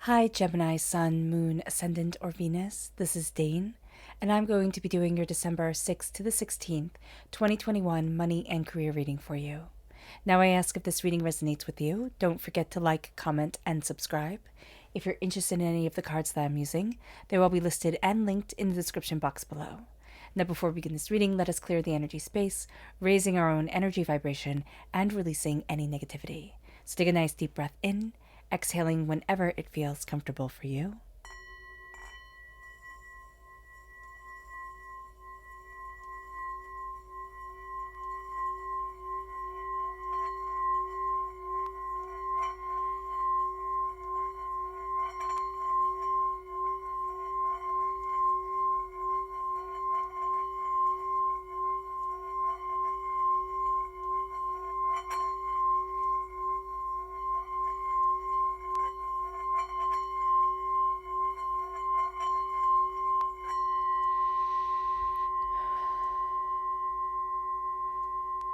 Hi, Gemini, Sun, Moon, Ascendant, or Venus. This is Dane, and I'm going to be doing your December 6th to the 16th, 2021 money and career reading for you. Now, I ask if this reading resonates with you. Don't forget to like, comment, and subscribe. If you're interested in any of the cards that I'm using, they will be listed and linked in the description box below. Now, before we begin this reading, let us clear the energy space, raising our own energy vibration and releasing any negativity. So take a nice deep breath in, exhaling whenever it feels comfortable for you.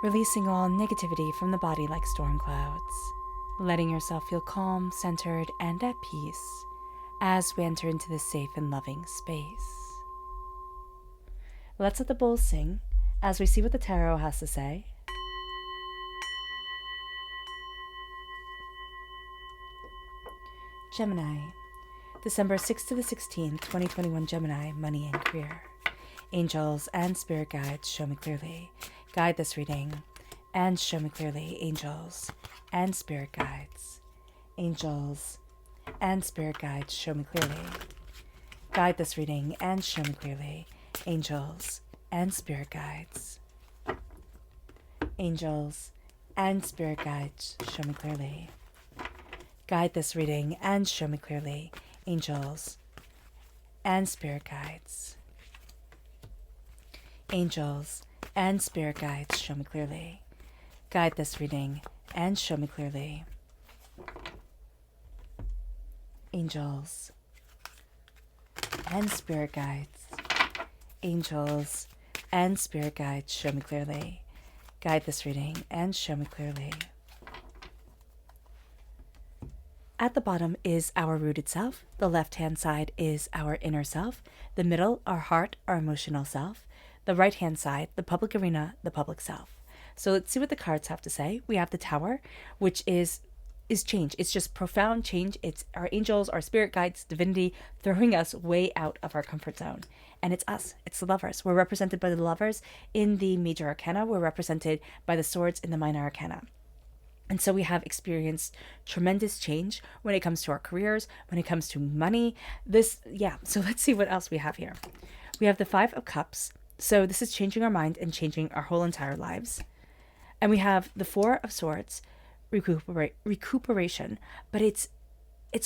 Releasing all negativity from the body like storm clouds, letting yourself feel calm, centered, and at peace as we enter into this safe and loving space. Let's let the bowls sing as we see what the tarot has to say. Gemini, December 6th to the 16th, 2021 Gemini, money and career. Angels and spirit guides, show me clearly. Guide this reading and show me clearly. Angels and spirit guides. Angels and spirit guides, show me clearly. Guide this reading and show me clearly. Angels and spirit guides. Angels and spirit guides, show me clearly. Guide this reading and show me clearly. Angels and spirit guides. Angels and spirit guides, show me clearly. Guide this reading and show me clearly. Angels and spirit guides. Angels and spirit guides, show me clearly. Guide this reading and show me clearly. At the bottom is our rooted self. The left-hand side is our inner self. The middle, our heart, our emotional self. The right-hand side, the public arena, the public self. So let's see what the cards have to say. We have the Tower, which is change. It's just profound change. It's our angels, our spirit guides, divinity, throwing us way out of our comfort zone. And it's us. It's the lovers. We're represented by the lovers in the major arcana. We're represented by the swords in the minor arcana. And so we have experienced tremendous change when it comes to our careers, when it comes to money. So let's see what else we have here. We have the Five of Cups. So this is changing our mind and changing our whole entire lives. And we have the Four of Swords, recuperation, but it's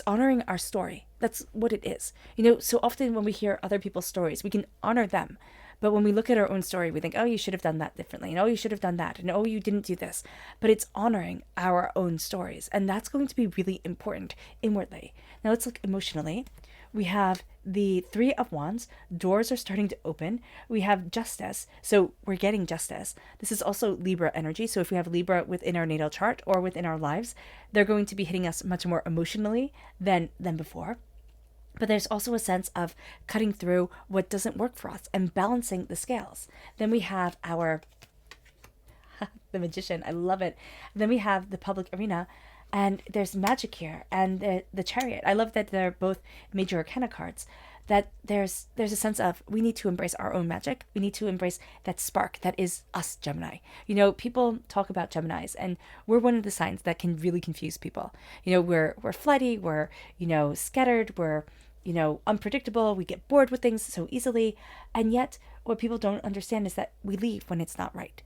honoring our story. That's what it is. So often when we hear other people's stories, we can honor them. But when we look at our own story, we think, oh, you should have done that differently. And oh, you should have done that. And oh, you didn't do this. But it's honoring our own stories. And that's going to be really important inwardly. Now let's look emotionally. We have the Three of Wands. Doors are starting to open. We have Justice. So we're getting justice. This is also Libra energy. So if we have Libra within our natal chart or within our lives, they're going to be hitting us much more emotionally than before. But there's also a sense of cutting through what doesn't work for us and balancing the scales. Then we have our the Magician. I love it. Then we have the public arena. And there's magic here, and the Chariot. I love that they're both major arcana cards. That there's a sense of we need to embrace our own magic. We need to embrace that spark that is us, Gemini. People talk about Geminis, and we're one of the signs that can really confuse people. We're flighty, we're scattered, we're unpredictable. We get bored with things so easily, and yet what people don't understand is that we leave when it's not right,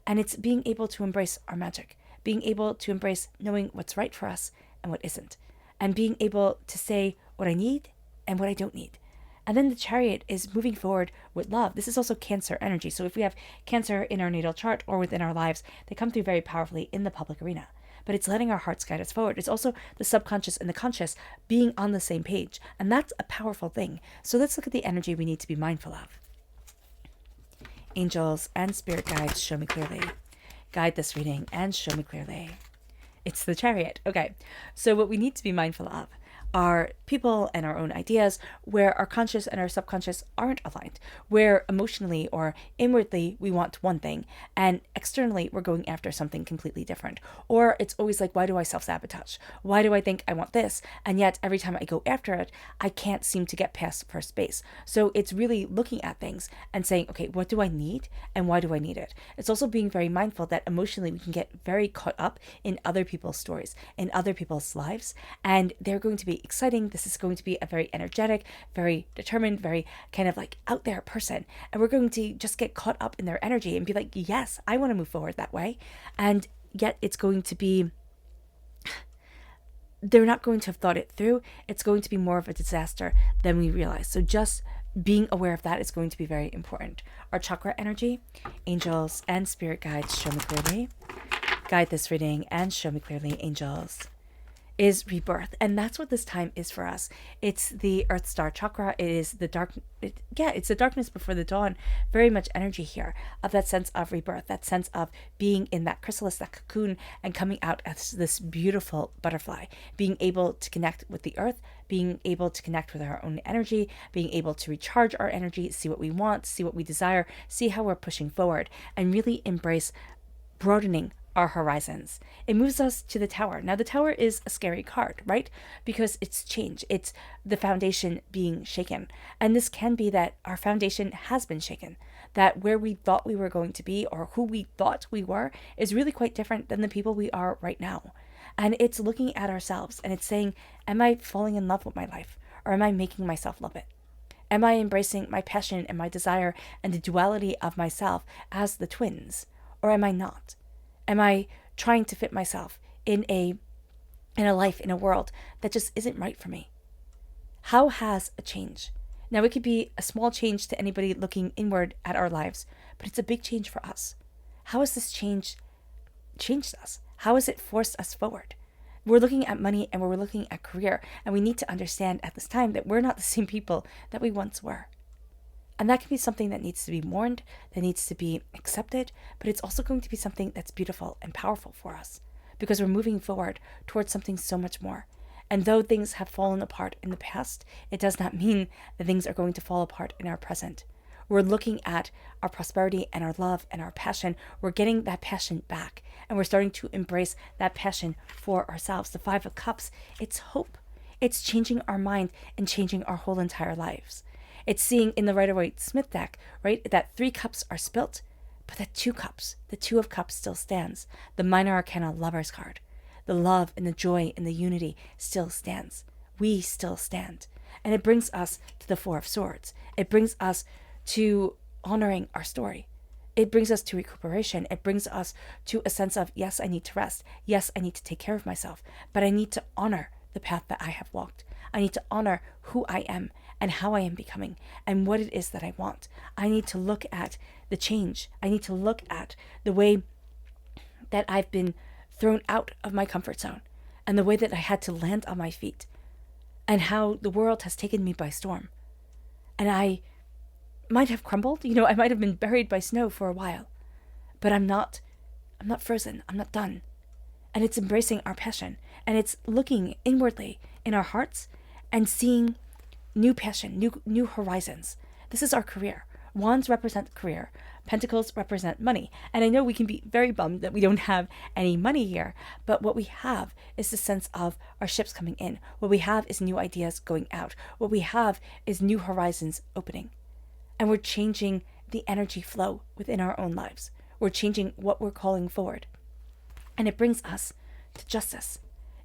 and it's being able to embrace our magic. Being able to embrace knowing what's right for us and what isn't. And being able to say what I need and what I don't need. And then the Chariot is moving forward with love. This is also Cancer energy. So if we have Cancer in our natal chart or within our lives, they come through very powerfully in the public arena. But it's letting our hearts guide us forward. It's also the subconscious and the conscious being on the same page. And that's a powerful thing. So let's look at the energy we need to be mindful of. Angels and spirit guides, show me clearly. Guide this reading and show me clearly. It's the Chariot. Okay, so what we need to be mindful of are people and our own ideas where our conscious and our subconscious aren't aligned, where emotionally or inwardly we want one thing and externally we're going after something completely different. Or it's always like, why do I self-sabotage? Why do I think I want this? And yet every time I go after it, I can't seem to get past first base. So it's really looking at things and saying, okay, what do I need and why do I need it? It's also being very mindful that emotionally we can get very caught up in other people's stories, in other people's lives, and they're going to be exciting. This is going to be a very energetic, very determined, very kind of like out there person. And we're going to just get caught up in their energy and be like, yes, I want to move forward that way. And yet it's going to be, they're not going to have thought it through. It's going to be more of a disaster than we realize. So just being aware of that is going to be very important. Our chakra energy, angels and spirit guides show me clearly. Guide this reading and show me clearly, angels, is rebirth. And that's what this time is for us. It's the Earth Star chakra. It is the it's the darkness before the dawn. Very much energy here of that sense of rebirth, that sense of being in that chrysalis, that cocoon, and coming out as this beautiful butterfly, being able to connect with the earth, being able to connect with our own energy, being able to recharge our energy, see what we want, see what we desire, see how we're pushing forward, and really embrace broadening our horizons. It moves us to the Tower. Now, the Tower is a scary card, right? Because it's change. It's the foundation being shaken. And this can be that our foundation has been shaken, that where we thought we were going to be or who we thought we were is really quite different than the people we are right now. And it's looking at ourselves and it's saying, am I falling in love with my life, or am I making myself love it? Am I embracing my passion and my desire and the duality of myself as the twins, or am I not? Am I trying to fit myself in a life, in a world that just isn't right for me? How has a change? Now, it could be a small change to anybody looking inward at our lives, but it's a big change for us. How has this change changed us? How has it forced us forward? We're looking at money and we're looking at career, and we need to understand at this time that we're not the same people that we once were. And that can be something that needs to be mourned, that needs to be accepted, but it's also going to be something that's beautiful and powerful for us because we're moving forward towards something so much more. And though things have fallen apart in the past, it does not mean that things are going to fall apart in our present. We're looking at our prosperity and our love and our passion. We're getting that passion back, and we're starting to embrace that passion for ourselves. The Five of Cups, it's hope. It's changing our mind and changing our whole entire lives. It's seeing in the Rider-Waite-Smith deck, right, that 3 cups are spilt, but that 2 cups, the Two of Cups still stands. The Minor Arcana Lover's card. The love and the joy and the unity still stands. We still stand. And it brings us to the Four of Swords. It brings us to honoring our story. It brings us to recuperation. It brings us to a sense of, yes, I need to rest. Yes, I need to take care of myself. But I need to honor the path that I have walked. I need to honor who I am and how I am becoming and what it is that I want. I need to look at the change. I need to look at the way that I've been thrown out of my comfort zone and the way that I had to land on my feet and how the world has taken me by storm. And I might have crumbled, I might have been buried by snow for a while, but I'm not frozen. I'm not done. And it's embracing our passion, and it's looking inwardly in our hearts and seeing new passion, new horizons. This is our career. Wands represent career. Pentacles represent money. And I know we can be very bummed that we don't have any money here, but what we have is the sense of our ships coming in. What we have is new ideas going out. What we have is new horizons opening. And we're changing the energy flow within our own lives. We're changing what we're calling forward. And it brings us to justice.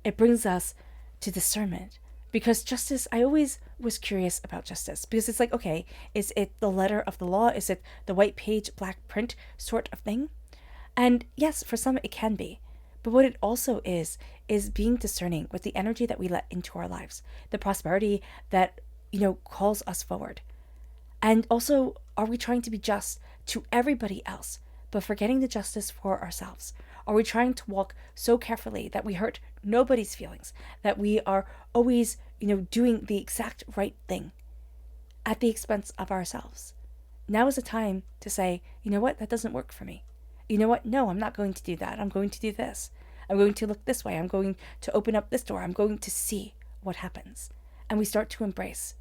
It brings us to discernment. Because justice, I always was curious about justice. Because it's like, okay, is it the letter of the law? Is it the white page, black print sort of thing? And yes, for some it can be. But what it also is being discerning with the energy that we let into our lives. The prosperity that, calls us forward. And also, are we trying to be just to everybody else, but forgetting the justice for ourselves? Are we trying to walk so carefully that we hurt nobody's feelings, that we are always, doing the exact right thing at the expense of ourselves? Now is the time to say, you know what, that doesn't work for me. You know what, no, I'm not going to do that. I'm going to do this. I'm going to look this way. I'm going to open up this door. I'm going to see what happens. And we start to embrace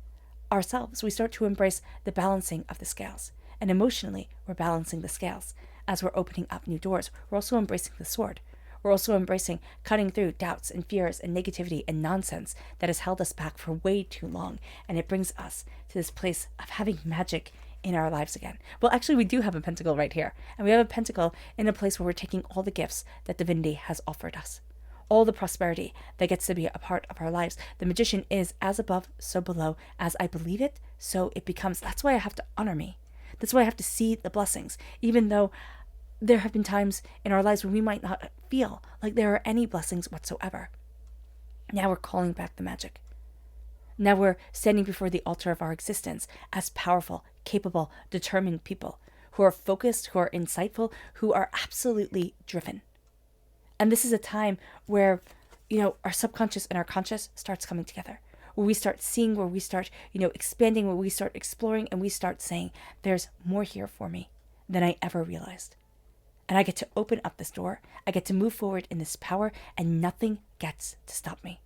ourselves. We start to embrace the balancing of the scales. And emotionally, we're balancing the scales. As we're opening up new doors, we're also embracing the sword. We're also embracing cutting through doubts and fears and negativity and nonsense that has held us back for way too long. And it brings us to this place of having magic in our lives again. Well, actually, we do have a pentacle right here. And we have a pentacle in a place where we're taking all the gifts that divinity has offered us. All the prosperity that gets to be a part of our lives. The magician is as above, so below. As I believe it, so it becomes. That's why I have to honor me. That's why I have to see the blessings, even though there have been times in our lives when we might not feel like there are any blessings whatsoever. Now we're calling back the magic. Now we're standing before the altar of our existence as powerful, capable, determined people who are focused, who are insightful, who are absolutely driven. And this is a time where, our subconscious and our conscious starts coming together, where we start seeing, where we start, expanding, where we start exploring, and we start saying, there's more here for me than I ever realized. And I get to open up this door. I get to move forward in this power, and nothing gets to stop me.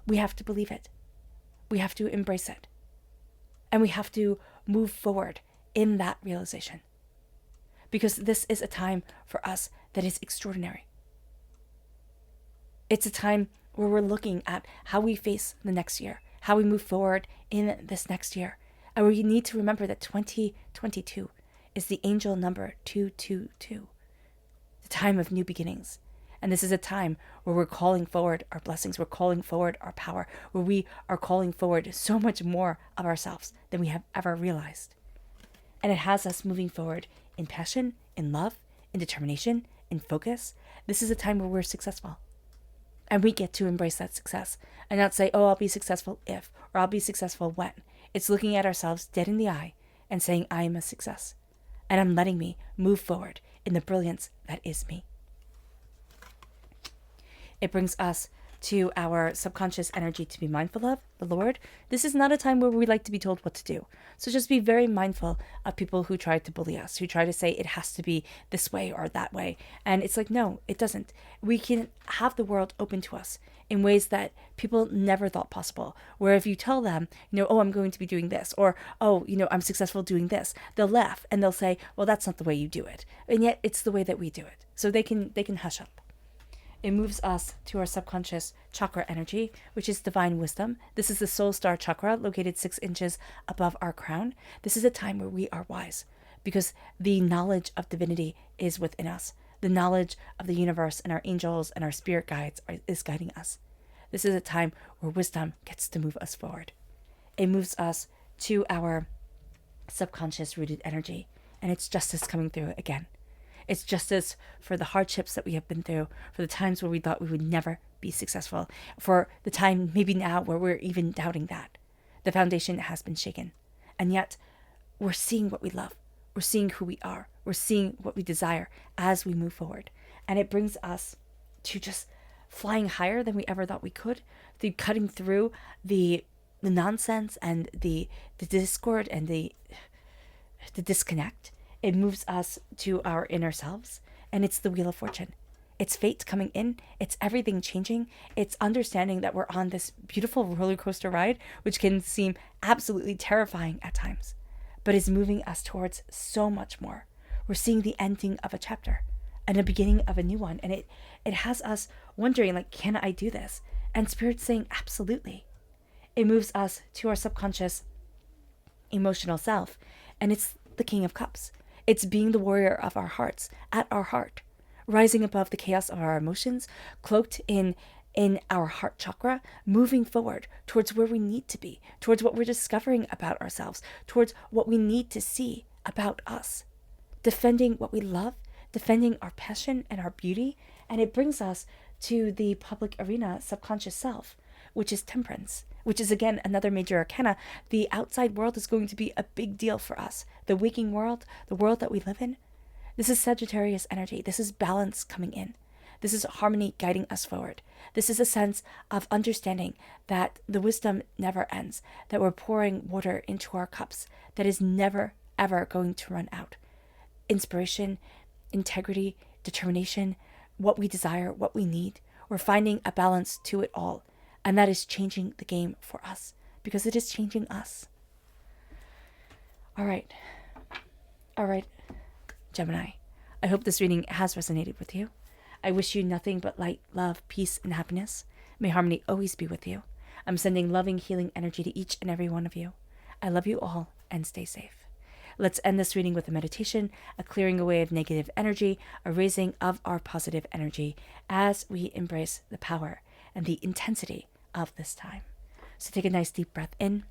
We have to believe it. We have to embrace it. And we have to move forward in that realization. Because this is a time for us that is extraordinary. It's a time where we're looking at how we face the next year, how we move forward in this next year. And we need to remember that 2022 is the angel number 222, the time of new beginnings. And this is a time where we're calling forward our blessings, we're calling forward our power, where we are calling forward so much more of ourselves than we have ever realized. And it has us moving forward in passion, in love, in determination, in focus. This is a time where we're successful. And we get to embrace that success and not say, I'll be successful if, or I'll be successful when. It's looking at ourselves dead in the eye and saying, I am a success. And I'm letting me move forward in the brilliance that is me. It brings us to our subconscious energy to be mindful of, the Lord. This is not a time where we like to be told what to do. So just be very mindful of people who try to bully us, who try to say it has to be this way or that way. And it's like, no, it doesn't. We can have the world open to us in ways that people never thought possible. Where if you tell them, I'm going to be doing this, or, I'm successful doing this, they'll laugh and they'll say, well, that's not the way you do it. And yet it's the way that we do it. So they can hush up. It moves us to our subconscious chakra energy, which is divine wisdom. This is the soul star chakra located 6 inches above our crown. This is a time where we are wise because the knowledge of divinity is within us. The knowledge of the universe and our angels and our spirit guides is guiding us. This is a time where wisdom gets to move us forward. It moves us to our subconscious rooted energy, and it's justice coming through again. It's justice for the hardships that we have been through, for the times where we thought we would never be successful, for the time maybe now where we're even doubting that. The foundation has been shaken. And yet, we're seeing what we love. We're seeing who we are. We're seeing what we desire as we move forward. And it brings us to just flying higher than we ever thought we could, through cutting through the nonsense and the discord and the disconnect. It moves us to our inner selves, and it's the Wheel of Fortune. It's fate coming in. It's everything changing. It's understanding that we're on this beautiful roller coaster ride, which can seem absolutely terrifying at times, but is moving us towards so much more. We're seeing the ending of a chapter and the beginning of a new one, and it has us wondering, can I do this? And Spirit's saying, absolutely. It moves us to our subconscious emotional self, and it's the King of Cups. It's being the warrior of our hearts, at our heart, rising above the chaos of our emotions, cloaked in our heart chakra, moving forward towards where we need to be, towards what we're discovering about ourselves, towards what we need to see about us, defending what we love, defending our passion and our beauty. And it brings us to the public arena subconscious self, which is temperance, which is, again, another major arcana. The outside world is going to be a big deal for us. The waking world, the world that we live in. This is Sagittarius energy. This is balance coming in. This is harmony guiding us forward. This is a sense of understanding that the wisdom never ends, that we're pouring water into our cups that is never, ever going to run out. Inspiration, integrity, determination, what we desire, what we need. We're finding a balance to it all. And that is changing the game for us, because it is changing us. All right, Gemini. I hope this reading has resonated with you. I wish you nothing but light, love, peace, and happiness. May harmony always be with you. I'm sending loving, healing energy to each and every one of you. I love you all, and stay safe. Let's end this reading with a meditation, a clearing away of negative energy, a raising of our positive energy as we embrace the power and the intensity of this time. So take a nice deep breath in,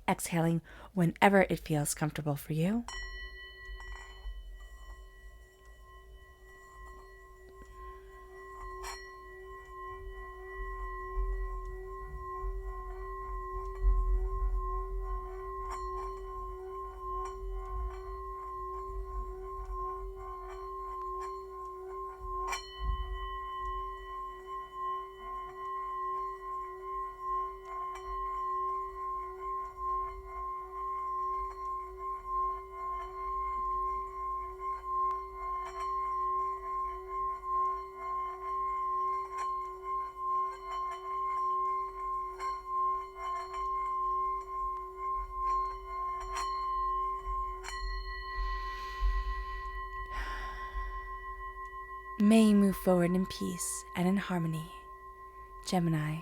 exhaling whenever it feels comfortable for you. May you move forward in peace and in harmony, Gemini.